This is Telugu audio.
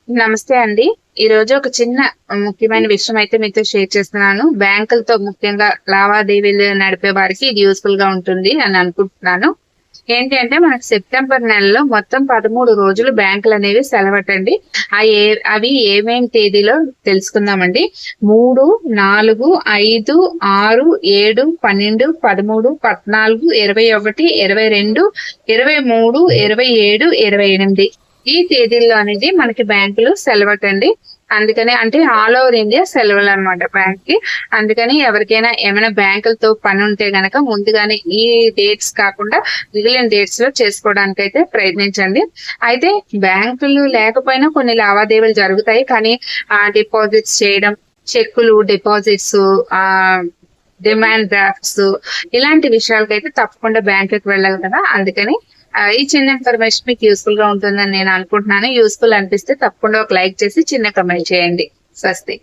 నమస్తే అండి. ఈ రోజు ఒక చిన్న ముఖ్యమైన విషయం అయితే మీతో షేర్ చేస్తున్నాను. బ్యాంకులతో ముఖ్యంగా లావాదేవీలు నడిపే వారికి ఇది యూజ్‌ఫుల్ గా ఉంటుంది అని అనుకుంటున్నాను. ఏంటి అంటే మనకు సెప్టెంబర్ నెలలో మొత్తం 13 రోజులు బ్యాంకులనేవి సెలవటండి. అవి ఏమేం తేదీలో తెలుసుకుందామండి. 3, 4, 5, 6, 7, 12, 13, 14, 21, 22, 23, 27, 28 ఈ తేదీల్లో అనేది మనకి బ్యాంకులు సెలవటండి. అందుకని అంటే ఆల్ ఓవర్ ఇండియా సెలవులు అనమాట బ్యాంక్ కి. అందుకని ఎవరికైనా ఏమైనా బ్యాంకులతో పని ఉంటే గనక ముందుగానే ఈ డేట్స్ కాకుండా మిగిలిన డేట్స్ లో చేసుకోవడానికి అయితే ప్రయత్నించండి. అయితే బ్యాంకులు లేకపోయినా కొన్ని లావాదేవీలు జరుగుతాయి. కానీ డిపాజిట్స్ చేయడం, చెక్కులు, డిపాజిట్స్, డిమాండ్ డ్రాఫ్ట్స్ ఇలాంటి విషయాలకైతే తప్పకుండా బ్యాంకుకి వెళ్ళాలి కదా. అందుకని ఈ చిన్న ఇన్ఫర్మేషన్ మీకు యూస్ఫుల్ గా ఉంటుందని నేను అనుకుంటున్నాను. యూస్ఫుల్ అనిపిస్తే తప్పకుండా ఒక లైక్ చేసి చిన్న కమెంట్ చేయండి. స్వస్తి.